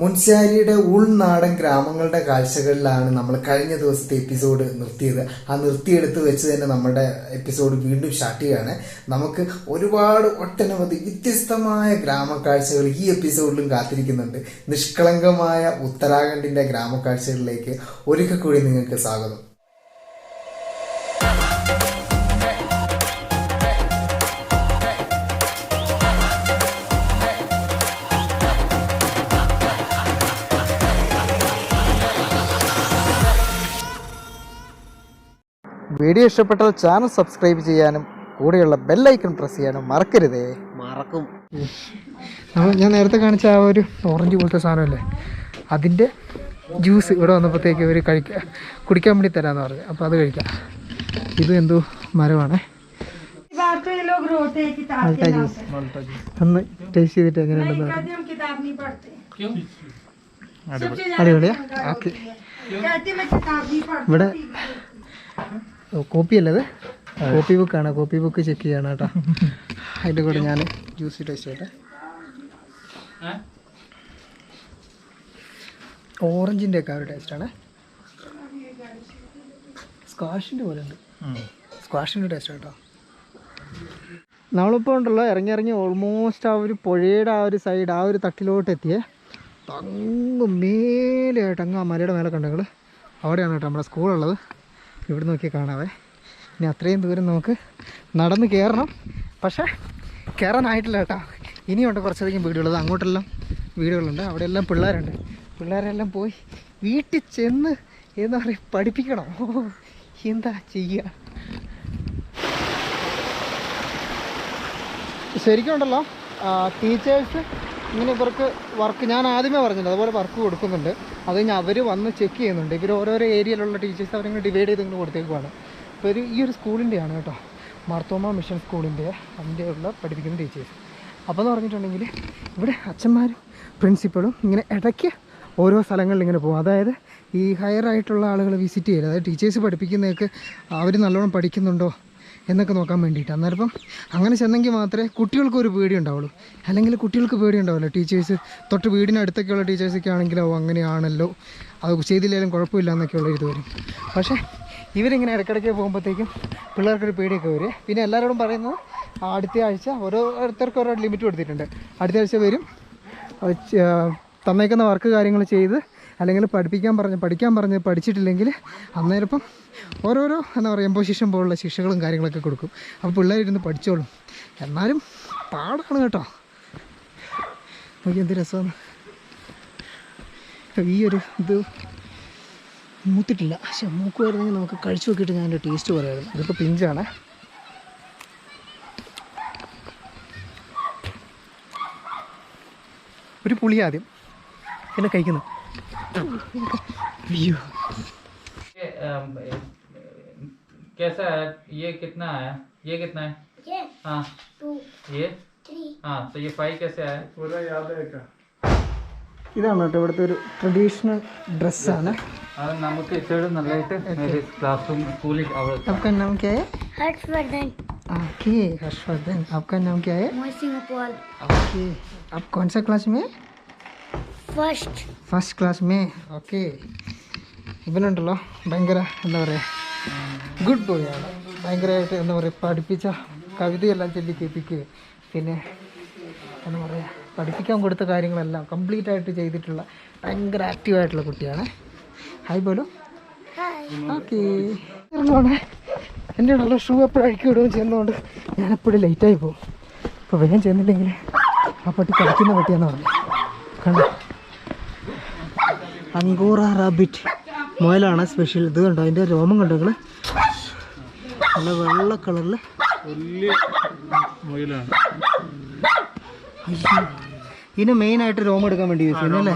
മുൻശ്ശേരിയുടെ ഉൾനാടൻ ഗ്രാമങ്ങളുടെ കാഴ്ചകളിലാണ് നമ്മൾ കഴിഞ്ഞ ദിവസത്തെ എപ്പിസോഡ് നിർത്തിയത്. ആ നിർത്തിയെടുത്ത് വെച്ച് തന്നെ നമ്മുടെ എപ്പിസോഡ് വീണ്ടും സ്റ്റാർട്ട് ചെയ്യുകയാണ്. നമുക്ക് ഒരുപാട് ഒട്ടനവധി വ്യത്യസ്തമായ ഗ്രാമക്കാഴ്ചകൾ ഈ എപ്പിസോഡിലും കാത്തിരിക്കുന്നുണ്ട്. നിഷ്കളങ്കമായ ഉത്തരാഖണ്ഡിന്റെ ഗ്രാമക്കാഴ്ചകളിലേക്ക് ഒരിക്കൽ കൂടി നിങ്ങൾക്ക് സ്വാഗതം. വീഡിയോ ഇഷ്ടപ്പെട്ടാൽ ചാനൽ സബ്സ്ക്രൈബ് ചെയ്യാനും കൂടെയുള്ള ബെല്ലൈക്കൺ പ്രസ് ചെയ്യാനും മറക്കരുതേ. മറക്കും. ഞാൻ നേരത്തെ കാണിച്ച ആ ഒരു ഓറഞ്ച് പോലത്തെ സാധനമല്ലേ, അതിൻ്റെ ജ്യൂസ് ഇവിടെ വന്നപ്പോഴത്തേക്ക് ഒരു കുടിക്കാൻ വേണ്ടി തരാമെന്ന് പറഞ്ഞു. അപ്പോൾ അത് കഴിക്കാം. ഇത് എന്തോ മരമാണ്. മൾട്ട ജ്യൂസ് ഒന്ന് ടേസ്റ്റ് ചെയ്തിട്ട് എങ്ങനെയുണ്ടെന്ന് അടിപൊളിയാ. ഓക്കെ, ഇവിടെ കോപ്പി അല്ലത് കോപ്പി ബുക്കാണ്. കോപ്പി ബുക്ക് ചെക്ക് ചെയ്യണം കേട്ടോ. അതിൻ്റെ കൂടെ ഞാൻ ജ്യൂസ് ടേസ്റ്റ് ചെയ്യട്ടെ. ഓറഞ്ചിൻ്റെ ഒക്കെ ഒരു ടേസ്റ്റാണ്. സ്ക്വാഷിൻ്റെ പോലെ ഉണ്ട്. സ്ക്വാഷിൻ്റെ ടേസ്റ്റ് കേട്ടോ. നമ്മളിപ്പോൾ ഉണ്ടല്ലോ ഇറങ്ങി ഓൾമോസ്റ്റ് ആ ഒരു പുഴയുടെ ആ ഒരു സൈഡ്, ആ ഒരു തട്ടിലോട്ട് എത്തിയേ. അങ്ങ് മേലെയായിട്ട് അങ്ങ് ആ മലയുടെ മേലെ കണ്ടെങ്കിൽ അവിടെയാണ് കേട്ടോ നമ്മുടെ സ്കൂളുള്ളത്. ഇവിടെ നോക്കി കാണാവേ. ഇനി അത്രയും ദൂരം നമുക്ക് നടന്ന് കയറണം. പക്ഷേ കയറാനായിട്ടില്ല കേട്ടോ. ഇനിയുണ്ട് കുറച്ചധികം വീടുള്ളത്. അങ്ങോട്ടെല്ലാം വീടുകളുണ്ട്, അവിടെയെല്ലാം പിള്ളേരുണ്ട്. പിള്ളേരെല്ലാം പോയി വീട്ടിൽ ചെന്ന് എന്താ പറയുക പഠിപ്പിക്കണം. എന്താ ചെയ്യുക. ശരിക്കും ഉണ്ടല്ലോ ടീച്ചേഴ്സ് ഇങ്ങനെ ഇവർക്ക് വർക്ക്, ഞാൻ ആദ്യമേ പറഞ്ഞിട്ടുണ്ട് അതുപോലെ വർക്ക് കൊടുക്കുന്നുണ്ട്. അത് കഴിഞ്ഞ് അവർ വന്ന് ചെക്ക് ചെയ്യുന്നുണ്ട്. ഇവർ ഓരോരോ ഏരിയയിലുള്ള ടീച്ചേഴ്സ് അവരിങ്ങനെ ഡിവൈഡ് ചെയ്ത് ഇങ്ങനെ കൊടുത്തേക്കുവാണ്. ഇപ്പോൾ ഈ ഒരു സ്കൂളിൻ്റെയാണ് കേട്ടോ, മാർത്തോമ മിഷൻ സ്കൂളിൻ്റെ അതിൻ്റെ ഉള്ള പഠിപ്പിക്കുന്ന ടീച്ചേഴ്സ്. അപ്പോൾ എന്ന് പറഞ്ഞിട്ടുണ്ടെങ്കിൽ ഇവിടെ അച്ഛന്മാരും പ്രിൻസിപ്പളും ഇങ്ങനെ ഇടയ്ക്ക് ഓരോ സ്ഥലങ്ങളിൽ ഇങ്ങനെ പോകും. അതായത് ഈ ഹയർ ആയിട്ടുള്ള ആളുകൾ വിസിറ്റ് ചെയ്യില്ല. അതായത് ടീച്ചേഴ്സ് പഠിപ്പിക്കുന്നതൊക്കെ അവർ നല്ലോണം പഠിക്കുന്നുണ്ടോ എന്നൊക്കെ നോക്കാൻ വേണ്ടിയിട്ട്. അന്നേരം അങ്ങനെ ചെന്നെങ്കിൽ മാത്രമേ കുട്ടികൾക്കൊരു പേടി ഉണ്ടാവുള്ളൂ. അല്ലെങ്കിൽ കുട്ടികൾക്ക് പേടി ഉണ്ടാവുമല്ലോ. ടീച്ചേഴ്സ് തൊട്ട് വീടിനടുത്തൊക്കെയുള്ള ടീച്ചേഴ്സൊക്കെ ആണെങ്കിലോ അങ്ങനെയാണല്ലോ, അത് ചെയ്തില്ലെങ്കിലും കുഴപ്പമില്ല എന്നൊക്കെയുള്ള ഇത് വരും. പക്ഷേ ഇവരിങ്ങനെ ഇടയ്ക്കിടയ്ക്ക് പോകുമ്പോഴത്തേക്കും പിള്ളേർക്കൊരു പേടിയൊക്കെ വരും. പിന്നെ എല്ലാവരോടും പറയുന്നത് അടുത്ത ആഴ്ച ഓരോരുത്തർക്ക് ഓരോ ലിമിറ്റ് കൊടുത്തിട്ടുണ്ട്. അടുത്ത ആഴ്ച വരും, തന്നേക്കുന്ന വർക്ക് കാര്യങ്ങൾ ചെയ്ത് അല്ലെങ്കിൽ പഠിക്കാൻ പറഞ്ഞ് പഠിച്ചിട്ടില്ലെങ്കിൽ അന്നേരം ഓരോരോ എന്താ പറയുക എംപോസിഷൻ പോലുള്ള ശിക്ഷകളും കാര്യങ്ങളൊക്കെ കൊടുക്കും. അപ്പോൾ പിള്ളേരിരുന്ന് പഠിച്ചോളും. എന്നാലും പാടാണ് കേട്ടോ. നോക്കി എന്ത് രസമാണ്. ഈ ഒരു ഇത് മൂത്തിട്ടില്ല. പക്ഷെ മൂക്കുമായിരുന്നെങ്കിൽ നമുക്ക് കഴിച്ചു നോക്കിയിട്ട് ഞാൻ എൻ്റെ ടേസ്റ്റ് പറയാമായിരുന്നു. ഇതിപ്പോൾ പിഞ്ചാണ്. ഒരു പുളി ആദ്യം, പിന്നെ കഴിക്കുന്നു. അയ്യോ, कैसा है ये? कितना है ये? कितना है ये? हाँ 2 ये 3. हाँ तो ये 5 कैसे है? पूरा याद है क्या? ഇതാണ് കേട്ടോ ഇവിടുത്തെ ഒരു ട്രഡീഷണൽ ഡ്രസ്സാണ്. അത് നമുക്ക് ഇച്ചിരി നല്ലതായിട്ട് ക്ലാസ് റൂം സ്കൂളിൽ. आपका नाम क्या है? हर्षवर्धन. ओके हर्षवर्धन. आपका नाम क्या है? मोहसिन अकवाल. ओके, आप कौन सा क्लास में? First class may. ഓക്കെ. ഇവനുണ്ടല്ലോ ഭയങ്കര എന്താ പറയുക ഗുഡ് ബോയ് ആണ്. ഭയങ്കരമായിട്ട് എന്താ പറയുക പഠിപ്പിച്ച കവിതയെല്ലാം ചൊല്ലി കേൾപ്പിക്കുക, പിന്നെ എന്താ പറയുക പഠിപ്പിക്കാൻ കൊടുത്ത കാര്യങ്ങളെല്ലാം കംപ്ലീറ്റ് ആയിട്ട് ചെയ്തിട്ടുള്ള ഭയങ്കര ആക്റ്റീവായിട്ടുള്ള കുട്ടിയാണ്. ഹായ് ബോലോ. ഓക്കെ. എൻ്റെ ഉള്ള ഷൂ എപ്പോഴും അഴിക്കി വിടുകയും ചെയ്യുന്നതുകൊണ്ട് ഞാനെപ്പോഴും ലേറ്റായി പോകും. ഇപ്പോൾ വേഗം ചെന്നില്ലെങ്കിൽ ആ പട്ടി കളിക്കുന്ന പട്ടിയാന്ന് പറഞ്ഞു. കണ്ടോ, അങ്കോറ റാബിറ്റ് മുയലാണ് സ്പെഷ്യൽ. ഇത് കണ്ടോ, അതിൻ്റെ രോമം കണ്ടോ നിങ്ങൾ, നല്ല വെള്ള കളറിൽ. ഇതിന് മെയിനായിട്ട് രോമം എടുക്കാൻ വേണ്ടി യൂസ് ചെയ്യുന്നല്ലേ.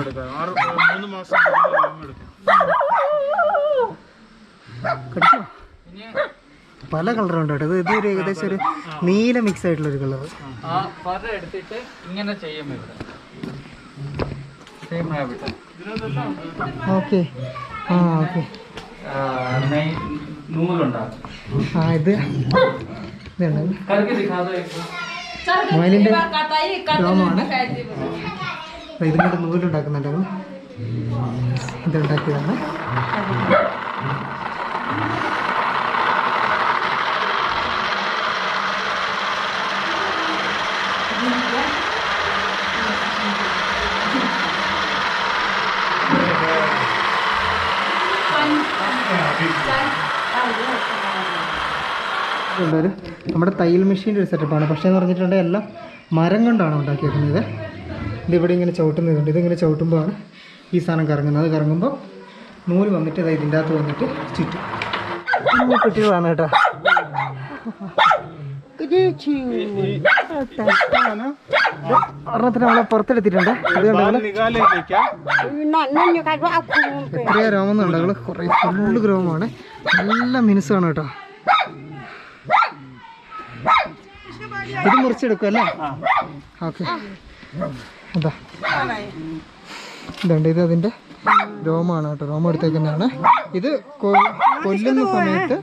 കടിച്ചോ? പല കളറുണ്ട് കേട്ടോ. ഇത് ഇതൊരു ഏകദേശം ഒരു നീല മിക്സ് ആയിട്ടുള്ളൊരു കളർ. എടുത്തിട്ട് ഇങ്ങനെ ചെയ്യും. ഓക്കെ. ആ ഓക്കെ. നൂലുണ്ടാകും. ആ ഇത് മുയലിൻ്റെ രോമമാണ്. ഇതും കൊണ്ട് നൂലുണ്ടാക്കുന്നുണ്ട്. ഇതുണ്ടാക്കിയതാണ്. നമ്മുടെ തയ്യൽ മെഷീൻ്റെ ഒരു സെറ്റപ്പാണ്. പക്ഷേ എന്ന് പറഞ്ഞിട്ടുണ്ടെങ്കിൽ എല്ലാം മരം കൊണ്ടാണ് ഉണ്ടാക്കിയേക്കുന്നത്. ഇതിവിടെ ഇങ്ങനെ ചവിട്ടുന്നതുണ്ട്. ഇതിങ്ങനെ ചവിട്ടുമ്പോഴാണ് ഈ സാധനം കറങ്ങുന്നത്. അത് കറങ്ങുമ്പോൾ നൂല് വന്നിട്ട് ഇത് ഇതിൻ്റെ അകത്ത് വന്നിട്ട് ചുറ്റും. പിന്നെ കുട്ടികളാണ് കേട്ടോ. ഒരെണ്ണത്തിന് നമ്മളെ പുറത്തെടുത്തിട്ടുണ്ട്. എത്രയോ രോമൊന്നുണ്ട്. അവള് കുറേ ഫുള്ള് രോമമാണ്. നല്ല മിനുസാണ് കേട്ടോ. ഇത് മുറിച്ചെടുക്കും അല്ലേ? ഓക്കെ. അതാ ഇതുണ്ട്. ഇത് അതിൻ്റെ രോമമാണ് കേട്ടോ. രോമം എടുത്തേക്കുന്നതാണ്. ഇത് കൊല്ലുന്ന സമയത്ത്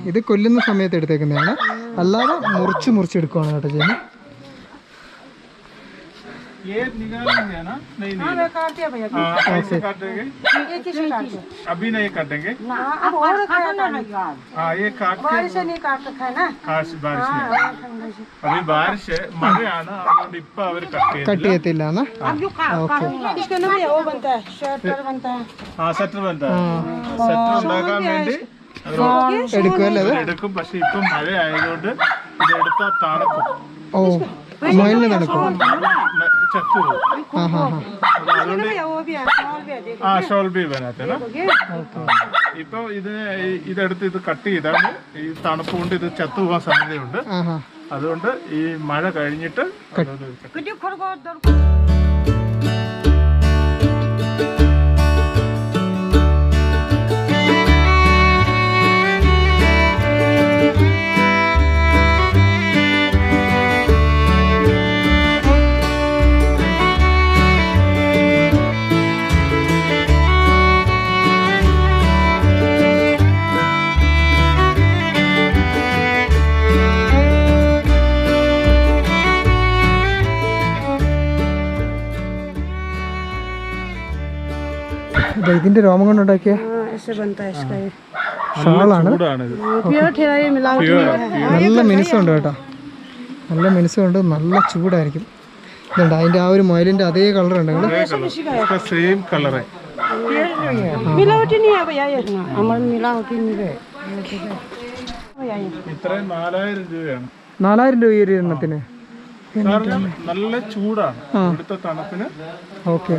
ഇത് കൊല്ലുന്ന സമയത്ത് എടുത്തേക്കുന്നതാണ്. അല്ലാതെ മുറിച്ചെടുക്കുവാണ് കേട്ടോ ചെയ്യുന്നത്. ये निकालेंगे ना? नहीं नहीं काट दिया भैया। ऐसे काटेंगे अभी नहीं काटेंगे। हाँ ये काट के बारिश नहीं काट रखा है ना? हाँ बारिश नहीं अभी बारिश है मजे आना और डिप्पा अवर कट ചെയ്യത്തില്ല എന്നാ. इसके ना वो बनता है शटर बनता है। हाँ शटर बनता है। शटर ഉണ്ടാക്കാൻ വേണ്ടി എടുക്കുമല്ലേ? അത് എടുക്കും. പക്ഷെ ഇപ്പം മഴ ആയതുകൊണ്ട് ഇത് എടുത്താൽ തണുക്കും. ഓ മൊയിലിന് നടക്കും. ഷോൾ ബി ബനാത്തെ ഇപ്പൊ ഇതെടുത്ത് ഇത് കട്ട് ചെയ്താണ് ഈ തണുപ്പ് കൊണ്ട് ഇത് ചത്തു പോകാൻ സാധ്യതയുണ്ട്. അതുകൊണ്ട് ഈ മഴ കഴിഞ്ഞിട്ട് ഇതിന്റെ രോമം കൊണ്ടുണ്ടാക്കിയ ഷാളാണ്. നല്ല മിനുസുണ്ട് കേട്ടോ. നല്ല മിനുസുണ്ട്. നല്ല ചൂടായിരിക്കും. ഇതുണ്ട് അതിന്റെ ആ ഒരു മുയലിന്റെ അതേ കളർ ഉണ്ട്. Same colour. ഇത്രയും 4000 രൂപയാണ്. 4000 രൂപ ഈ ഒരു എണ്ണത്തിന്. നല്ല ചൂടാണ് ഇവിടുത്തെ തണുപ്പിന്. ഓക്കെ.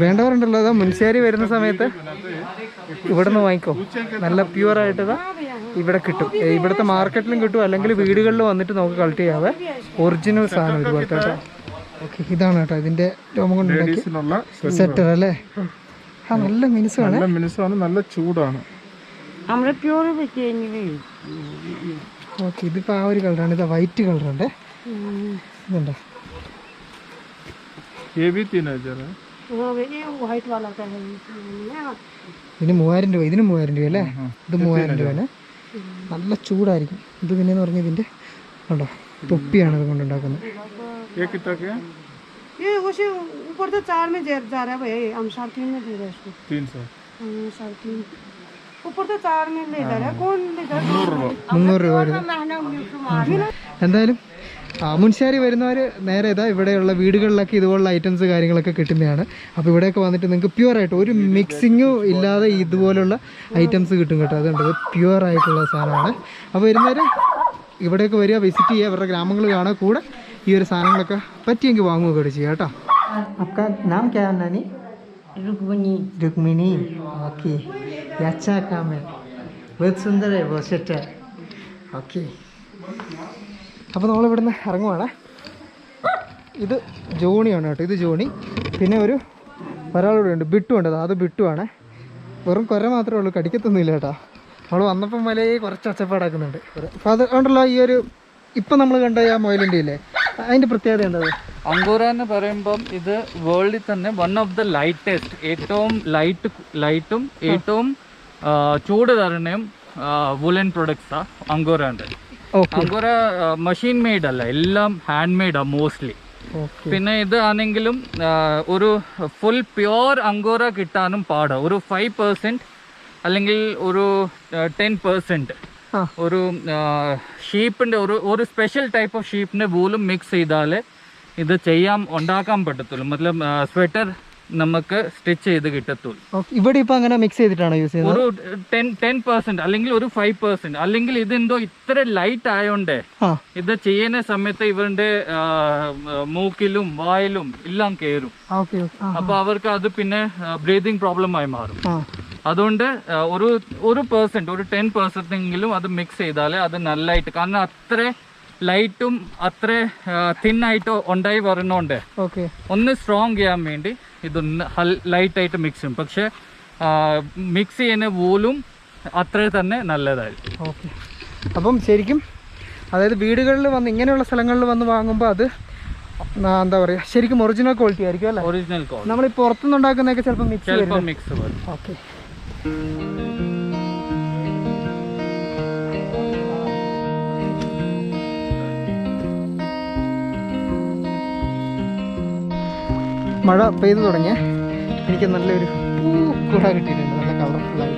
വേണ്ടവരുണ്ടല്ലോ. അതാ മുൻശേരി വരുന്ന സമയത്ത് ഇവിടെ നിന്ന് വാങ്ങിക്കോ. നല്ല പ്യുവർ ആയിട്ട് ഇവിടെ കിട്ടും. ഇവിടുത്തെ മാർക്കറ്റിലും കിട്ടും. അല്ലെങ്കിൽ വീടുകളിൽ വന്നിട്ട് നമുക്ക് കളക്ട് ചെയ്യാവേ. ഒറിജിനൽ സാധനം ഇതുപോലത്തെ കേട്ടോ. ഓക്കെ. ഇതാണ് കേട്ടോ ഇതിന്റെ രോമം കൊണ്ടുണ്ടാക്കി സെറ്റർ അല്ലേ? ആ നല്ല മിനുസാണ്. നല്ല ചൂടാണ്. ഓക്കെ. ഇതിപ്പോൾ ആ ഒരു കളറാണ്. ഇത് വൈറ്റ് കളറുണ്ട്. ഇതുണ്ടോ? ഇതിന് 3000 രൂപ. ഇതിന് 3000 രൂപ അല്ലേ? ഇത് 3000 രൂപയാണ്. നല്ല ചൂടായിരിക്കും. ഇത് പിന്നെന്ന് പറഞ്ഞാൽ ഇതിൻ്റെ കണ്ടോ തൊപ്പിയാണ് ഇത് കൊണ്ടുണ്ടാക്കുന്നത്. എന്തായാലും മുൻശാരി വരുന്നവർ നേരെ ഇതാ ഇവിടെയുള്ള വീടുകളിലൊക്കെ ഇതുപോലുള്ള ഐറ്റംസ് കാര്യങ്ങളൊക്കെ കിട്ടുന്നതാണ്. അപ്പോൾ ഇവിടെയൊക്കെ വന്നിട്ട് നിങ്ങൾക്ക് പ്യുവറായിട്ട് ഒരു മിക്സിങ്ങും ഇല്ലാതെ ഇതുപോലുള്ള ഐറ്റംസ് കിട്ടും കേട്ടോ. അതുകൊണ്ട് പ്യുവറായിട്ടുള്ള സാധനമാണ്. അപ്പോൾ വരുന്നവർ ഇവിടെയൊക്കെ വരിക, വിസിറ്റ് ചെയ്യുക, അവരുടെ ഗ്രാമങ്ങൾ കാണുക, കൂടെ ഈ ഒരു സാധനങ്ങളൊക്കെ പറ്റിയെങ്കിൽ വാങ്ങുകയൊക്കെ കൂടെ ചെയ്യാം കേട്ടോ. आपका नाम क्या है नानी? रुक्मिणी. ओके. ये अच्छा काम है. बहुत सुंदर है वो सेट. ഓക്കെ. അപ്പോൾ നമ്മളിവിടെ നിന്ന് ഇറങ്ങുവാണ്. ഇത് ജോണിയാണ് കേട്ടോ. ഇത് ജോണി. പിന്നെ ഒരാളൂടെ ഉണ്ട്, ബിട്ടുണ്ട്. അത് ബിട്ടുവാണ്. വെറും കുര മാത്രമേ ഉള്ളൂ, കടിക്കത്തൊന്നുമില്ല കേട്ടോ. നമ്മൾ വന്നപ്പം മലയെ കുറച്ച് ഒച്ചപ്പാടാക്കുന്നുണ്ട്. അപ്പോൾ അത് ഉണ്ടല്ലോ ഈ ഒരു ഇപ്പം നമ്മൾ കണ്ട ആ മൊയിലിൻ്റെ ഇല്ലേ, അതിൻ്റെ പ്രത്യേകത എന്താ? അങ്കോറ എന്ന് പറയുമ്പം ഇത് വേൾഡിൽ തന്നെ വൺ ഓഫ് ദ ലൈറ്റസ്റ്റ്, ഏറ്റവും ലൈറ്റും ഏറ്റവും ചൂട് തരണയും വൂലൻ പ്രൊഡക്ട്സാണ് അങ്കോറ ഉണ്ട്. Okay. അങ്കോറ മെഷീൻ മെയ്ഡ് അല്ല, എല്ലാം ഹാൻഡ് മെയ്ഡാണ് മോസ്റ്റ്ലി. ഓക്കെ. പിന്നെ ഇത് ആണെങ്കിലും ഒരു ഫുൾ പ്യോർ അങ്കോറ കിട്ടാനും പാടാണ്. ഒരു 5% അല്ലെങ്കിൽ ഒരു 10% ആ. ഒരു ഷീപ്പിൻ്റെ ഒരു സ്പെഷ്യൽ ടൈപ്പ് ഓഫ് ഷീപ്പിൻ്റെ വൂലും മിക്സ് ചെയ്താലേ ഇത് ഉണ്ടാക്കാൻ പറ്റത്തുള്ളൂ. മതലബ് സ്വെറ്റർ നമുക്ക് സ്റ്റിച്ച് ചെയ്ത് കിട്ടത്തുള്ളൂ. ഓക്കെ. ഇവിടെ ഇപ്പം അങ്ങനെ മിക്സ് ചെയ്തിട്ടാണോ യൂസ് ചെയ്യുന്നത്? ഒരു 10% അല്ലെങ്കിൽ ഒരു 5%. അല്ലെങ്കിൽ ഇതെന്തോ ഇത്ര ലൈറ്റ് ആയോണ്ടേ ആ. ഇത് ചെയ്യുന്ന സമയത്ത് ഇവരുടെ മൂക്കിലും വായിലും എല്ലാം കയറും. ഓക്കെ. ഓക്കെ. ആ. അപ്പൊ അവർക്ക് അത് പിന്നെ ബ്രീതിങ് പ്രോബ്ലം ആയി മാറും. ആ. അതുകൊണ്ട് ഒരു 10% എങ്കിലും അത് മിക്സ് ചെയ്താലേ അത് നല്ലതായിട്ട്, കാരണം അത്ര ലൈറ്റും അത്ര തിന്നായിട്ട് ഉണ്ടായി വരണോണ്ട് ഓക്കെ. ഒന്ന് സ്ട്രോങ് ചെയ്യാൻ വേണ്ടി ഇതൊന്ന് ലൈറ്റായിട്ട് മിക്സ് ചെയ്യും. പക്ഷെ മിക്സ് ചെയ്യുന്ന വൂലും അത്ര തന്നെ നല്ലതായിരിക്കും. ഓക്കെ. അപ്പം ശരിക്കും അതായത് വീടുകളിൽ വന്ന് ഇങ്ങനെയുള്ള സ്ഥലങ്ങളിൽ വന്ന് വാങ്ങുമ്പോൾ അത് എന്താ പറയുക, ശരിക്കും ഒറിജിനൽ ക്വാളിറ്റി ആയിരിക്കും അല്ലേ? Original quality. നമ്മൾ ഈ പുറത്തുനിന്ന് ഉണ്ടാക്കുന്നതൊക്കെ ചിലപ്പോൾ ചിലപ്പോൾ മിക്സ് വരും. ഓക്കെ. മഴ പെയ്തു തുടങ്ങിയ എനിക്ക് നല്ലൊരു കുട കിട്ടിയിട്ടുണ്ട്, നല്ല കളർഫുള്ളായി.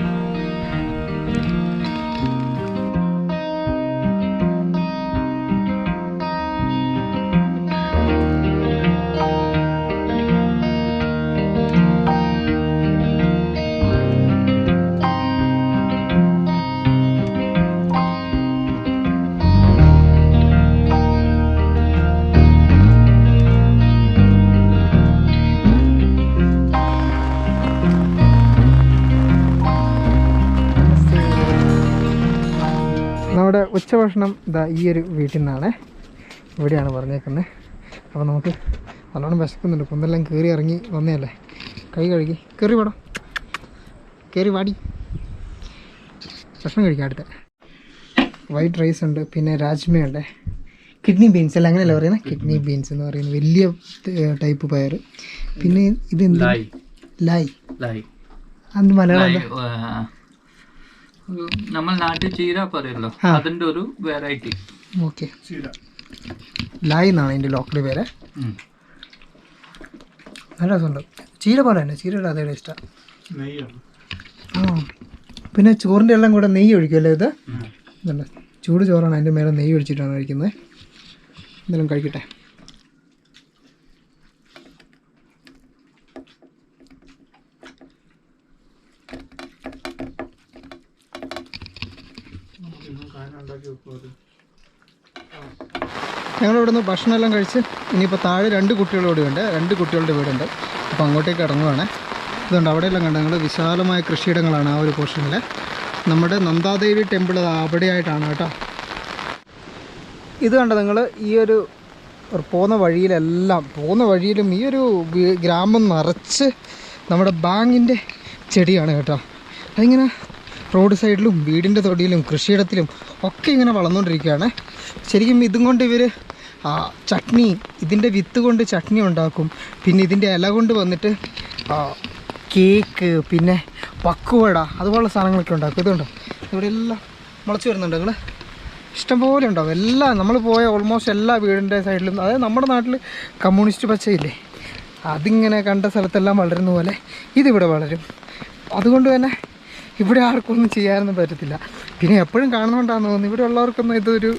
നമ്മുടെ ഉച്ചഭക്ഷണം ഇതാ ഈ ഒരു വീട്ടിൽ നിന്നാണ്, ഇവിടെയാണ് പറഞ്ഞേക്കുന്നത്. അപ്പോൾ നമുക്ക് നല്ലോണം വിശക്കുന്നുണ്ട്, കുന്നെല്ലാം കയറി ഇറങ്ങി വന്നതല്ലേ. കൈ കഴുകി കയറി വേണം, കയറി വാടി ഭക്ഷണം കഴിക്കാം. അടുത്ത വൈറ്റ് റൈസ് ഉണ്ട്, പിന്നെ രാജ്മയുണ്ട്, കിഡ്നി ബീൻസ് അല്ല അങ്ങനെയല്ല പറയുന്നത്, കിഡ്നി ബീൻസ് എന്ന് പറയുന്നത് വലിയ ടൈപ്പ് പയർ. പിന്നെ ഇത് എന്ത്? ലായ്. അത് മലയാളം നമ്മൾ നാട്ടിൽ ചീര പറയല്ലോ, അതിന്റെ ഒരു വെറൈറ്റി. ഓക്കെ. ലായ് എന്നാണ് അതിൻ്റെ ലോക്കൽ പേര്. നല്ല രസമുണ്ട്, ചീര പോലെ തന്നെ, ചീരയുടെ അതേ ടേസ്റ്റാണ്. ആ, പിന്നെ ചോറിൻ്റെ എല്ലാം കൂടെ നെയ്യ് ഒഴിക്കുമല്ലോ ഇത്. ഇതുണ്ട്, ചൂട് ചോറാണ്, അതിൻ്റെ മേലെ നെയ്യ് ഒഴിച്ചിട്ടാണ് കഴിക്കുന്നത്. എന്തെങ്കിലും കഴിക്കട്ടെ. ഞങ്ങളിവിടെ നിന്ന് ഭക്ഷണമെല്ലാം കഴിച്ച് ഇനിയിപ്പോൾ താഴെ 2 കുട്ടികളോട് ഉണ്ട്, 2 കുട്ടികളുടെ വീടുണ്ട്. അപ്പോൾ അങ്ങോട്ടേക്ക് ഇറങ്ങുവാണ്. ഇതുണ്ട്, അവിടെയെല്ലാം കണ്ട് ഞങ്ങൾ വിശാലമായ കൃഷിയിടങ്ങളാണ് ആ ഒരു പോർഷനിൽ. നമ്മുടെ നന്ദാദേവി ടെമ്പിൾ അവിടെയായിട്ടാണ് കേട്ടോ. ഇത് കണ്ടോ നിങ്ങൾ, ഈ ഒരു പോകുന്ന വഴിയിലും ഈ ഒരു ഗ്രാമം നിറച്ച് നമ്മുടെ ബാങ്ങിൻ്റെ ചെടിയാണ് കേട്ടോ. അതിങ്ങനെ റോഡ് സൈഡിലും വീടിൻ്റെ തൊടിയിലും കൃഷിയിടത്തിലും ഒക്കെ ഇങ്ങനെ വളർന്നുകൊണ്ടിരിക്കുകയാണ്. ശരിക്കും ഇതും കൊണ്ട് ഇവർ ചട്നി, ഇതിൻ്റെ വിത്ത് കൊണ്ട് ചട്നി ഉണ്ടാക്കും. പിന്നെ ഇതിൻ്റെ ഇല കൊണ്ട് വന്നിട്ട് കേക്ക്, പിന്നെ പക്കുവട, അതുപോലുള്ള സാധനങ്ങളൊക്കെ ഉണ്ടാക്കും. ഇതുണ്ടോ, ഇവിടെ എല്ലാം മുളച്ച് വരുന്നുണ്ട്. നിങ്ങൾ ഇഷ്ടംപോലെ ഉണ്ടാവും. എല്ലാം നമ്മൾ പോയ ഓൾമോസ്റ്റ് എല്ലാ വീടിൻ്റെ സൈഡിലും, അതായത് നമ്മുടെ നാട്ടിൽ കമ്മ്യൂണിസ്റ്റ് പച്ചയില്ലേ, അതിങ്ങനെ കണ്ട സ്ഥലത്തെല്ലാം വളരുന്ന പോലെ ഇതിവിടെ വളരും. അതുകൊണ്ട് തന്നെ ഇവിടെ ആർക്കും ഒന്നും ചെയ്യാനൊന്നും പറ്റത്തില്ല. പിന്നെ എപ്പോഴും കാണുന്നതുകൊണ്ടാണെന്ന് തോന്നുന്നു, ഇവിടെ ഉള്ളവർക്കൊന്നും ഇതൊരു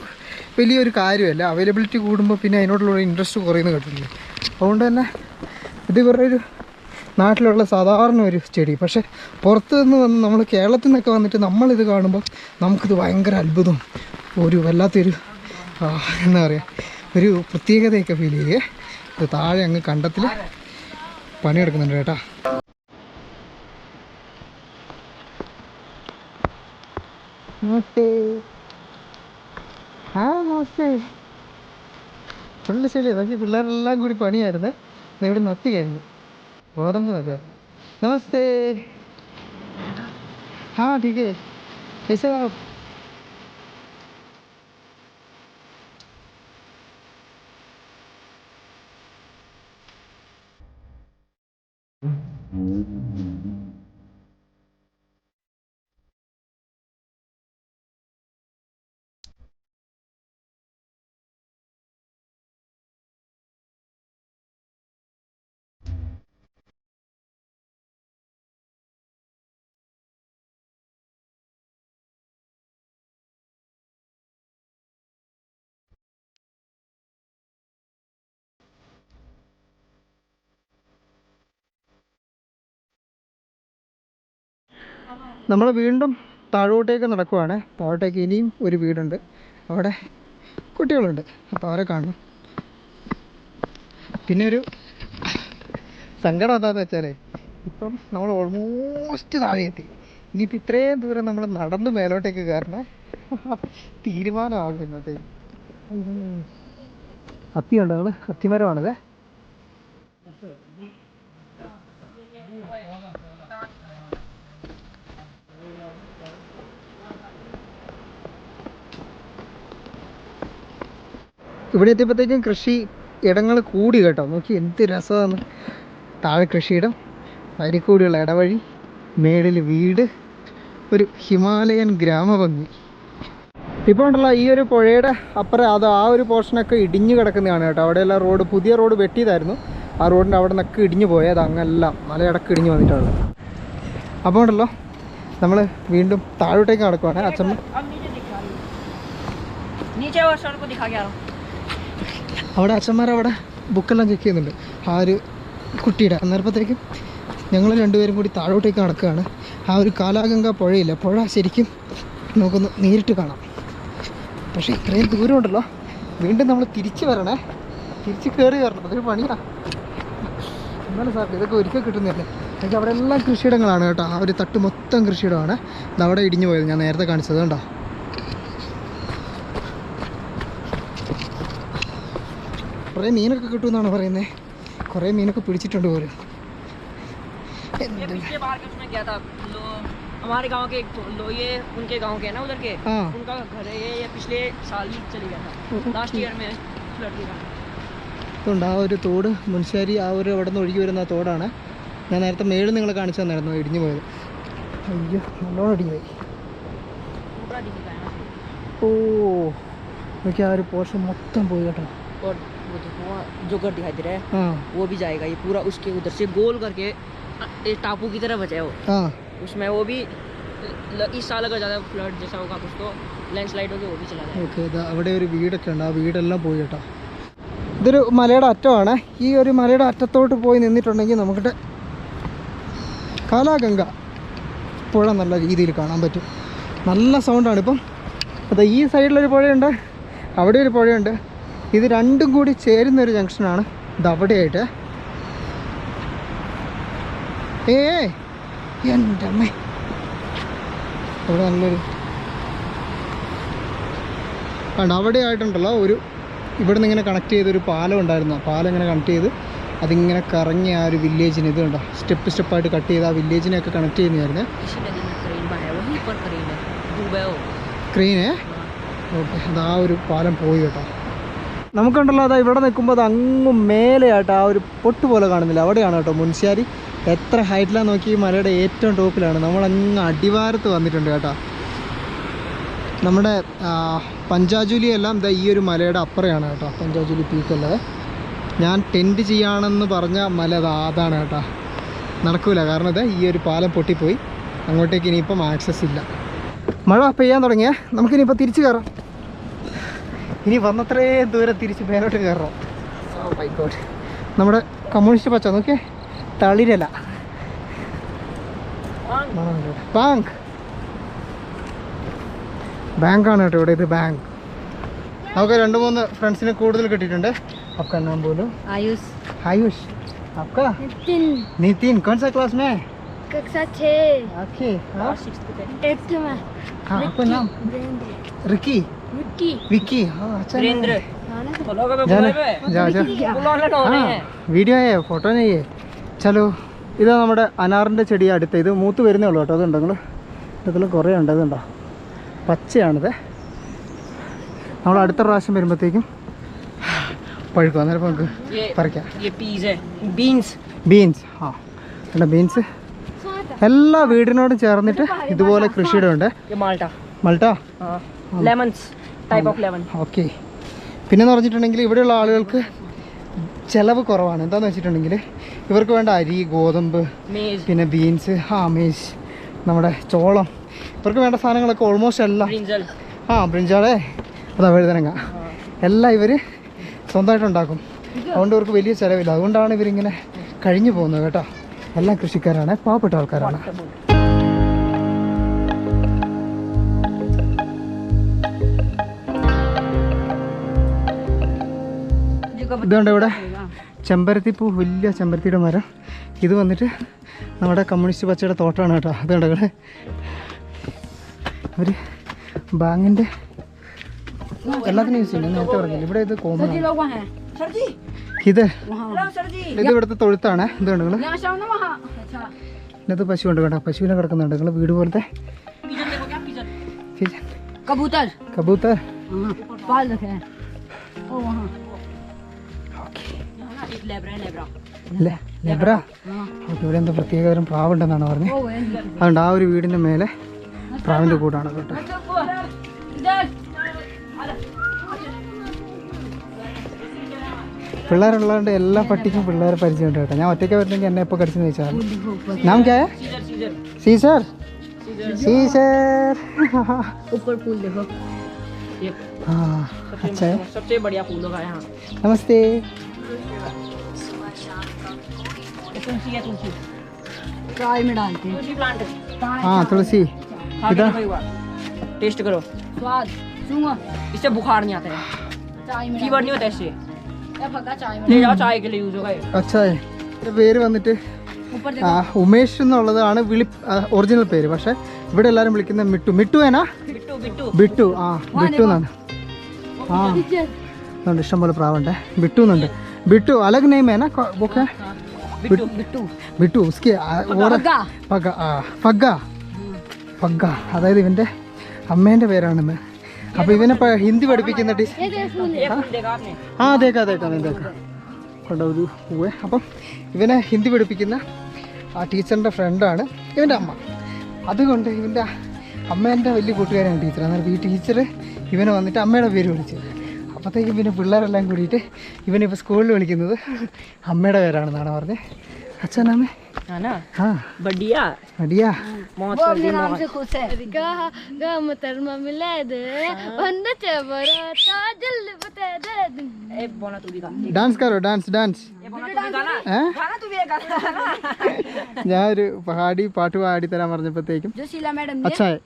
വലിയൊരു കാര്യമല്ല. അവൈലബിലിറ്റി കൂടുമ്പോൾ പിന്നെ അതിനോടുള്ള ഇൻട്രസ്റ്റ് കുറയുന്നു കേട്ടില്ലേ. അതുകൊണ്ട് തന്നെ ഇത് ഇവരുടെ ഒരു നാട്ടിലുള്ള സാധാരണ ഒരു ചെടി. പക്ഷേ പുറത്ത് നിന്ന് വന്ന് നമ്മൾ കേരളത്തിൽ നിന്നൊക്കെ വന്നിട്ട് നമ്മളിത് കാണുമ്പോൾ നമുക്കിത് ഭയങ്കര അത്ഭുതം, ഒരു വല്ലാത്തൊരു എന്താ പറയുക, ഒരു പ്രത്യേകതയൊക്കെ ഫീൽ ചെയ്യേ. ഇത് താഴെ അങ്ങ് കണ്ടത്തിൽ പണിയെടുക്കുന്നുണ്ട് കേട്ടോ. നമസ്തേ. നമസ്തേ. ഫുള്ള് ശരി, പക്ഷേ പിള്ളേരെല്ലാം കൂടി പണിയായിരുന്നേ. ഇവിടെ നിർത്തി കഴിഞ്ഞു, ഓർമ്മ വരാ. നമസ്തേ. ठीक है, कैसे हो आप? നമ്മൾ വീണ്ടും താഴോട്ടേക്ക് നടക്കുവാണ്. താഴോട്ടേക്ക് ഇനിയും ഒരു വീടുണ്ട്, അവിടെ കുട്ടികളുണ്ട്, അപ്പോൾ അവരെ കാണണം. പിന്നെ ഒരു സങ്കടം എന്താണെന്ന് വെച്ചാൽ ഇപ്പം നമ്മൾ ഓൾമോസ്റ്റ് താഴെ എത്തി. ഇനിയിപ്പോൾ ഇത്രയും ദൂരം നമ്മൾ നടന്ന് മേലോട്ടേക്ക് കയറണേ തീരുമാനമാകും ഇന്നത്തേക്ക്. അത്തിയുണ്ട്, നമ്മൾ അത്തിമരമാണിത്. ഇവിടെ എത്തിയപ്പോഴത്തേക്കും കൃഷി ഇടങ്ങൾ കൂടി കേട്ടോ. നോക്കി എന്ത് രസമാണ്. താഴെ കൃഷിയിടം, അതിൽ കൂടിയുള്ള ഇടവഴി, മേളിൽ വീട്, ഒരു ഹിമാലയൻ ഗ്രാമഭംഗി. ഇപ്പോൾ ഉണ്ടല്ലോ ഈ ഒരു പുഴയുടെ അപ്പുറം അത് ആ ഒരു പോർഷനൊക്കെ ഇടിഞ്ഞു കിടക്കുന്നതാണ് കേട്ടോ. അവിടെയെല്ലാം റോഡ്, പുതിയ റോഡ് വെട്ടിയതായിരുന്നു. ആ റോഡിൻ്റെ അവിടെ നിന്നൊക്കെ ഇടിഞ്ഞു പോയത്, അങ്ങെല്ലാം മലയടക്കം ഇടിഞ്ഞു വന്നിട്ടുള്ളത്. അപ്പോൾ ഉണ്ടല്ലോ നമ്മൾ വീണ്ടും താഴോട്ടേക്ക് നടക്കുവാണ്. അച്ഛമ്മ അവിടെ അച്ഛന്മാരവിടെ ബുക്കെല്ലാം ചെക്ക് ചെയ്യുന്നുണ്ട് ആ ഒരു കുട്ടിയുടെ. അന്നേരപ്പോഴത്തേക്കും ഞങ്ങൾ രണ്ടുപേരും കൂടി താഴോട്ടേക്ക് നടക്കുകയാണ്. ആ ഒരു കാലാഗംഗ പുഴയില്ല, പുഴ ശരിക്കും നമുക്കൊന്ന് നേരിട്ട് കാണാം. പക്ഷേ ഇത്രയും ദൂരം ഉണ്ടല്ലോ, വീണ്ടും നമ്മൾ തിരിച്ച് വരണേ, തിരിച്ച് കയറി വരണം, അതൊരു പണിയാണ്. എന്നാലും സാർ ഇതൊക്കെ ഒരിക്കൽ കിട്ടുന്നില്ല. എനിക്ക് അവിടെ എല്ലാം കൃഷിയിടങ്ങളാണ് കേട്ടോ. ആ ഒരു തട്ട് മൊത്തം കൃഷിയിടമാണ്. ഇതവിടെ ഇടിഞ്ഞു പോയത് ഞാൻ നേരത്തെ കാണിച്ചത് കണ്ടോ. കുറേ മീനൊക്കെ കിട്ടുമെന്നാണ് പറയുന്നത്. കുറേ മീനൊക്കെ പിടിച്ചിട്ടുണ്ട് പോലും. हमारे गांव के ये उनके गांव के ना उधर के, उनका घर है ये पिछले साल ही चले गया था, लास्ट ईयर में फ्लड के कारण. അതുകൊണ്ട് ആ ഒരു തോട് മുൻശാരി ആ ഒരു അവിടെ നിന്ന് ഒഴുകി വരുന്ന തോടാണ്. ഞാൻ നേരത്തെ മേളിൽ നിങ്ങളെ കാണിച്ചു തന്നായിരുന്നു ഇടിഞ്ഞു പോയത്. അയ്യോ നല്ലോണം ഇടിഞ്ഞു പോയി. ഓ നോക്കി ആ ഒരു പോർഷൻ മൊത്തം പോയി കേട്ടോ. और वो जो घर दिखाई दे रहा है वो भी जाएगा, ये पूरा उसके उधर से गोल करके एक टापू की तरह बचा है वो. उसमें वो भी इस साल अगर ज़्यादा फ्लड जैसा होगा कुछ तो लैंडस्लाइड होगी वो भी चला जाएगा. ഓക്കെ, അവിടെ ഒരു വീടൊക്കെ ഉണ്ട്, ആ വീടെല്ലാം പോയി കേട്ടോ. ഇതൊരു മലയുടെ അറ്റമാണ്. ഈ ഒരു മലയുടെ അറ്റത്തോട്ട് പോയി നിന്നിട്ടുണ്ടെങ്കിൽ നമുക്കിട്ട് കാലാഗംഗ പുഴ നല്ല രീതിയിൽ കാണാൻ പറ്റും. നല്ല സൗണ്ടാണ്. ഇപ്പം അതെ ഈ സൈഡിലൊരു പുഴയുണ്ട്, അവിടെ ഒരു പുഴയുണ്ട്. ഇത് രണ്ടും കൂടി ചേരുന്നൊരു ജംഗ്ഷനാണ് ഇതവിടെയായിട്ട്. എൻ്റെ അമ്മ, അവിടെ നല്ലൊരു കണ്ട അവിടെ ആയിട്ടുണ്ടല്ലോ ഒരു ഇവിടെ നിന്ന് ഇങ്ങനെ കണക്ട് ചെയ്തൊരു പാലം ഉണ്ടായിരുന്നു. ആ പാലം ഇങ്ങനെ കണക്ട് ചെയ്ത് അതിങ്ങനെ കറങ്ങി ആ ഒരു വില്ലേജിന് ഇത് കണ്ടോ സ്റ്റെപ്പ് സ്റ്റെപ്പായിട്ട് കട്ട് ചെയ്ത് ആ വില്ലേജിനെയൊക്കെ കണക്ട് ചെയ്യുന്നതായിരുന്നു. ക്രെയിന് ഓക്കെ, അത് ആ ഒരു പാലം പോയി കേട്ടോ. നമുക്കുണ്ടല്ലോ അതാ ഇവിടെ നിൽക്കുമ്പോൾ അത് അങ്ങും മേലെയായിട്ട് ആ ഒരു പൊട്ട് പോലെ കാണുന്നില്ല, അവിടെയാണ് കേട്ടോ മുൻശ്ശേരി. എത്ര ഹൈറ്റിലാന്ന് നോക്കി, ഈ മലയുടെ ഏറ്റവും ടോപ്പിലാണ്. നമ്മളങ്ങ് അടിവാരത്ത് വന്നിട്ടുണ്ട് കേട്ടോ. നമ്മുടെ പഞ്ചാജുലി എല്ലാം ഇതാ ഈ ഒരു മലയുടെ അപ്പുറയാണ് കേട്ടോ, പഞ്ചാജുലി പീക്കല്ലേ. ഞാൻ ടെൻറ്റ് ചെയ്യാണെന്ന് പറഞ്ഞ മല അതാണ് കേട്ടോ. നടക്കൂല, കാരണം ഇത് ഈ ഒരു പാലം പൊട്ടിപ്പോയി, അങ്ങോട്ടേക്ക് ഇനിയിപ്പം ആക്സസ് ഇല്ല. മഴ പെയ്യാൻ തുടങ്ങിയേ, നമുക്കിനിയിപ്പോൾ തിരിച്ച് കയറാം. ഇനി വന്നത്രേ ദൂരം തിരിച്ച് മേലോട്ട് കയറാം. ഓ മൈ ഗോഡ്, നമ്മുടെ കമ്മ്യൂണിസ്റ്റ് പച്ച നോക്കിയേ, തളിരല ബാങ്ക്, ബാങ്കാണ് കേട്ടോ ഇവിടെ. ഇത് ബാങ്ക്. നമുക്ക് 2-3 ഫ്രണ്ട്സിനെ കൂടുതൽ കിട്ടിയിട്ടുണ്ട്. आपका नाम बोलो. आयुष. आयुष. आपका नितिन. नितिन. कौन सा क्लास में? कक्षा 6. ओके. हाँ 8th में. हाँ आपका नाम? रिकी. विक्की. विक्की. हाँ अच्छा. वीरेंद्र. जाओ जाओ. हाँ വീഡിയോ ആയോ, ഫോട്ടോ നെയ്യേ. ചലോ. ഇത് നമ്മുടെ അനാറിൻ്റെ ചെടി അടുത്ത്, ഇത് മൂത്ത് വരുന്നേ ഉള്ളൂ കേട്ടോ. അതുണ്ടോ നിങ്ങൾ, ഇതിൽ കുറേ ഉണ്ട്, അതുണ്ടോ പച്ചയാണിത്. നമ്മൾ അടുത്ത പ്രാവശ്യം വരുമ്പോഴത്തേക്കും പഴുക്കും, അന്നേരം നമുക്ക് പറിക്കാം. ബീൻസ്. ആ അല്ല ബീൻസ് എല്ലാ വീടിനോടും ചേർന്നിട്ട് ഇതുപോലെ കൃഷിയിടമുണ്ട്. മൾട്ട ഓക്കെ. പിന്നെന്ന് പറഞ്ഞിട്ടുണ്ടെങ്കിൽ ഇവിടെയുള്ള ആളുകൾക്ക് ചിലവ് കുറവാണ്. എന്താണെന്ന് വെച്ചിട്ടുണ്ടെങ്കിൽ ഇവർക്ക് വേണ്ട അരി, ഗോതമ്പ്, പിന്നെ ബീൻസ്, മേസ്, നമ്മുടെ ചോളം, ഇവർക്ക് വേണ്ട സാധനങ്ങളൊക്കെ ഓൾമോസ്റ്റ് എല്ലാം, ബ്രിഞ്ചാളെ അതാ വഴുതനങ്ങ എല്ലാം ഇവർ സ്വന്തമായിട്ട് ഉണ്ടാക്കും. അതുകൊണ്ട് ഇവർക്ക് വലിയ ചിലവില്ല. അതുകൊണ്ടാണ് ഇവരിങ്ങനെ കഴിഞ്ഞു പോകുന്നത് കേട്ടോ. എല്ലാം കൃഷിക്കാരാണ്, പാവപ്പെട്ട ആൾക്കാരാണ്. ഇതുകൊണ്ട് ഇവിടെ ചെമ്പരത്തിപ്പൂ, വലിയ ചെമ്പരത്തിയുടെ മരം. ഇത് വന്നിട്ട് നമ്മുടെ കമ്മ്യൂണിസ്റ്റ് പച്ചയുടെ തോട്ടമാണ് കേട്ടോ. അതുകൊണ്ട് ഇവിടെ ഒരു ബാങ്കിൻ്റെ എല്ലാത്തിനും യൂസ് ചെയ്യുന്നത് നേരത്തെ പറഞ്ഞില്ല. ഇവിടെ ഇത് കോമൺ ആണ്. ഇത് ഇവിടുത്തെ തൊഴുത്താണ്. ഇതുകൊണ്ട് നിങ്ങൾ ഇതിനകത്ത് പശു ഉണ്ട് കേട്ടോ. പശുവിനെ കിടക്കുന്നുണ്ട്. നിങ്ങൾ വീട് പോലത്തെ कबूतर കബൂത്തർ. पाल रखे हैं ओ वहाँ एक लेब्रा ലെബ്ര. ഓക്കെ, ഇവിടെ എന്തോ പ്രത്യേകതരം പ്രാവുണ്ടെന്നാണ് പറഞ്ഞത്. അതുകൊണ്ട് ആ ഒരു വീടിൻ്റെ മേലെ പ്രാവിൻ്റെ കൂടാണ് കേട്ടോ. പിള്ളേരുള്ളതുകൊണ്ട് എല്ലാ പട്ടിക്കും പിള്ളേരെ പരിചയമുണ്ട് കേട്ടോ. ഞാൻ ഒറ്റയ്ക്ക് വരുന്നെങ്കിൽ എന്നെ എപ്പോൾ കടിച്ചെന്ന് ചോദിച്ചാൽ നാം ക്യാ സീസർ സീസർ. ऊपर फूल देखो ये हाँ अच्छा है. सबसे बढ़िया फूलों का यहाँ नमस्ते. तुलसी है तुलसी चाय में डालते हैं तुलसी प्लांट हाँ तुलसी. इधर टेस्ट करो स्वाद सूंघो इससे बुखार नहीं आता है चाय में फीवर नहीं होता इससे ले जाओ चाय के लिए यूज होगा ये अच्छा है. എൻ്റെ പേര് വന്നിട്ട് ഉമേഷ് എന്നുള്ളതാണ് ഒറിജിനൽ പേര്. പക്ഷെ ഇവിടെ എല്ലാവരും വിളിക്കുന്നത് മിട്ടു. മിട്ടു ഏനാ बिट्टू बिट्टू ബിട്ടു. ആ ബിട്ടു എന്നാണ്. ആ അതുകൊണ്ട് ഇഷ്ടംപോലെ പ്രാവുണ്ട്. ബിട്ടു എന്നുണ്ട്. ബിട്ടു അലഗ് നെയിം ഏനാ ഓക്കെ. बिट्टू बिट्टू ബിട്ടു ഉസ്കി പഗ. ആ പഗ പഗ അതായത് ഇവൻ്റെ അമ്മേൻ്റെ പേരാണെന്ന്. അപ്പോൾ ഇവനെ ഹിന്ദി പഠിപ്പിക്കുന്ന ये फूल देखा आपने ആ അതേക്കാം കൊണ്ട ഒരു പൂവേ. അപ്പം ഇവനെ ഹിന്ദി പഠിപ്പിക്കുന്ന ആ ടീച്ചറിൻ്റെ ഫ്രണ്ടാണ് ഇവൻ്റെ അമ്മ. അതുകൊണ്ട് ഇവൻ്റെ അമ്മേൻ്റെ വലിയ കൂട്ടുകാരാണ് ടീച്ചർ. അന്നേരം ഈ ടീച്ചർ ഇവനെ വന്നിട്ട് അമ്മയുടെ പേര് വിളിച്ചത്. അപ്പോഴത്തേക്കും പിന്നെ പിള്ളേരെല്ലാം കൂടിയിട്ട് ഇവനിപ്പോൾ സ്കൂളിൽ വിളിക്കുന്നത് അമ്മയുടെ പേരാണെന്നാണ് പറഞ്ഞത്. അച്ഛനാമേ है ना हाँ बढ़िया बढ़िया. मौज कर दी मौज खुश है गा मतरमा मिला दे बंद चबरा ताजल बता दे ए बोना तू भी गा डांस करो डांस डांस. ये बोना तू भी गाना ഏ गाना तू भी गाना ഞാനൊരു പാട്ട് പാടി തരാൻ പറഞ്ഞപ്പോഴത്തേക്കും जो शीला मैडम अच्छा है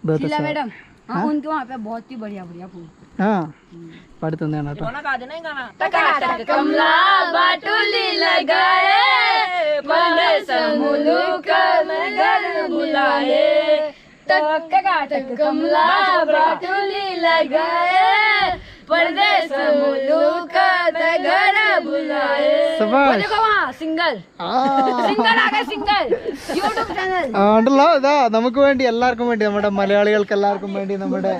बहुत अच्छा है. मैडम हाँ उनके वहाँ पे बहुत ही बढ़िया बढ़िया फूल ആ പാടി തന്നെയാണ് കേട്ടോ. बोना गा देना ही गाना टकाटक कमला बाटुली लगाए बंदे समुलुक नगर बुलाए टकाटक कमला बाटुली लगाए परदेस मुलुक नगर बुलाए സബാഷ്. देखो वहाँ सिंगल ആ सिंगल आ गए सिंगल यूट्यूब चैनल ഉണ്ടല്ലോ. ഇതാ നമുക്ക് വേണ്ടി എല്ലാവർക്കും വേണ്ടി നമ്മുടെ മലയാളികൾക്ക് എല്ലാവർക്കും വേണ്ടി നമ്മുടെ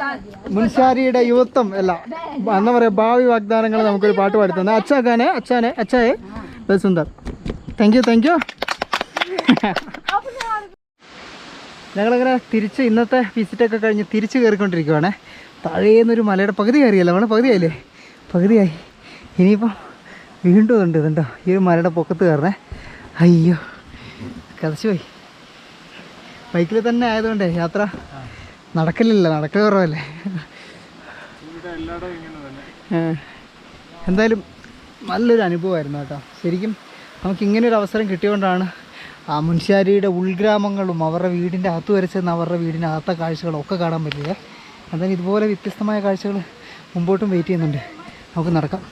മുൻഷാരിയുടെ യുവത്വം എല്ലാം എന്താ പറയുക ഭാവി വാഗ്ദാനങ്ങൾ നമുക്കൊരു പാട്ട് പാടി തന്നെ. അച്ഛാക്കാനെ അച്ഛാനെ അച്ഛായെ സുന്ദർ. Thank you thank you. ഞങ്ങളിങ്ങനെ തിരിച്ച് ഇന്നത്തെ വിസിറ്റൊക്കെ കഴിഞ്ഞ് തിരിച്ച് കയറിക്കൊണ്ടിരിക്കുവാണേ. താഴേന്നൊരു മലയുടെ പകുതി കയറിയല്ലോ. നമ്മൾ പകുതിയായില്ലേ? പകുതിയായി. ഇനിയിപ്പം വീണ്ടും ഉണ്ട് ഇതുണ്ടോ ഈ ഒരു മലയുടെ പൊക്കത്ത് കയറണേ. അയ്യോ കതച്ചു പോയി. ബൈക്കിൽ തന്നെ ആയതുകൊണ്ടേ യാത്ര നടക്കലില്ല, നടക്കൽ കുറവല്ലേ. എന്തായാലും നല്ലൊരു അനുഭവമായിരുന്നു കേട്ടോ. ശരിക്കും നമുക്കിങ്ങനെ ഒരു അവസരം കിട്ടിയതുകൊണ്ടാണ് ആ മുൻഷാരിയുടെ ഉൾഗ്രാമങ്ങളും അവരുടെ വീടിൻ്റെ അകത്ത് വരച്ചെന്ന് അവരുടെ വീടിൻ്റെ അകത്തെ കാഴ്ചകളും ഒക്കെ കാണാൻ പറ്റില്ലേ. എന്തായാലും ഇതുപോലെ വ്യത്യസ്തമായ കാഴ്ചകൾ മുമ്പോട്ടും വെയിറ്റ് ചെയ്യുന്നുണ്ട്. നമുക്ക് നടക്കാം.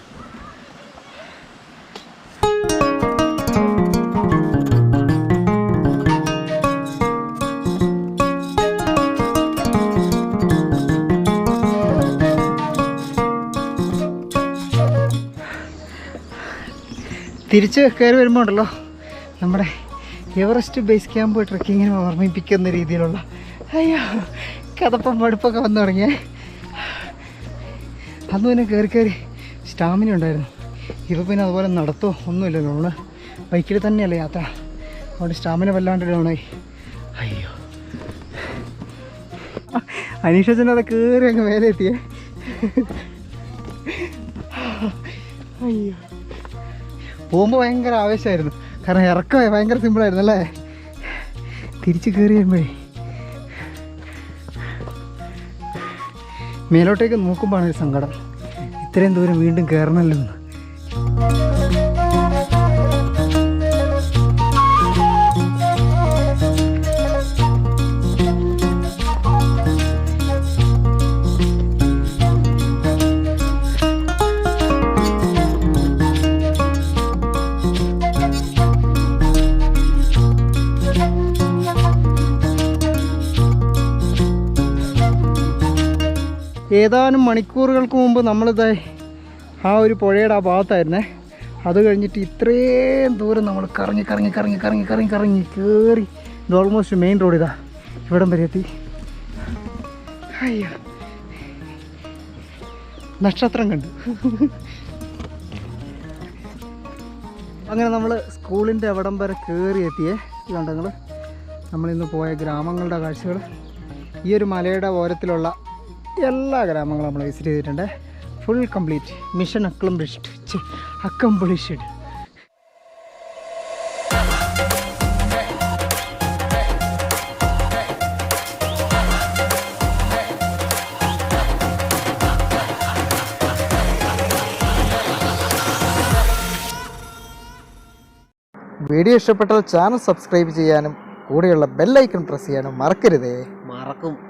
തിരിച്ച് കയറി വരുമ്പോൾ ഉണ്ടല്ലോ നമ്മുടെ എവറസ്റ്റ് ബേസ് ക്യാമ്പ് ട്രക്കിങ്ങിനെ ഓർമ്മിപ്പിക്കുന്ന രീതിയിലുള്ള അയ്യോ കഥപ്പം മടുപ്പൊക്കെ വന്നു തുടങ്ങിയേ. അന്ന് പിന്നെ കയറി സ്റ്റാമിന ഉണ്ടായിരുന്നു. ഇപ്പോൾ പിന്നെ അതുപോലെ നടത്തോ ഒന്നുമില്ലല്ലോ. നമ്മൾ ബൈക്കിൽ തന്നെയല്ലേ യാത്ര. അതുകൊണ്ട് സ്റ്റാമിന വല്ലാണ്ട് ഡൗണായി. അയ്യോ അനീഷച്ചൻ്റെ അത് കയറി അങ്ങ് മേലെ എത്തിയേ. അയ്യോ പോകുമ്പോൾ ഭയങ്കര ആവേശമായിരുന്നു. കാരണം ഇറക്കമേ ഭയങ്കര സിമ്പിളായിരുന്നു അല്ലേ. തിരിച്ച് കയറി വരുമ്പോഴേ മേലോട്ടേക്ക് നോക്കുമ്പോഴാണ് ഒരു സങ്കടം. ഇത്രയും ദൂരം വീണ്ടും കയറണമല്ലോ എന്ന്. ഏതാനും മണിക്കൂറുകൾക്ക് മുമ്പ് നമ്മളിതായി ആ ഒരു പുഴയുടെ ആ ഭാഗത്തായിരുന്നേ. അത് കഴിഞ്ഞിട്ട് ഇത്രയും ദൂരം നമ്മൾ കറങ്ങി കയറി ഇത് ഓൾമോസ്റ്റ് മെയിൻ റോഡ് ഇതാ ഇവിടം വരെ എത്തി. അയ്യോ, നക്ഷത്രം കണ്ടു. അങ്ങനെ നമ്മൾ സ്കൂളിൻ്റെ അവിടം വരെ കയറി എത്തിയേ. ഇതുണ്ട് നിങ്ങൾ നമ്മളിന്ന് പോയ ഗ്രാമങ്ങളുടെ കാഴ്ചകൾ. ഈ ഒരു മലയുടെ ഓരത്തിലുള്ള എല്ലാ ഗ്രാമങ്ങളും നമ്മൾ വിസിറ്റ് ചെയ്തിട്ടുണ്ട്. Full complete mission accomplished. Video ഇഷ്ടപ്പെട്ടാൽ ചാനൽ സബ്സ്ക്രൈബ് ചെയ്യാനും കൂടെയുള്ള ബെല്ലൈക്കൺ പ്രസ് ചെയ്യാനും മറക്കരുതേ. മറക്കും.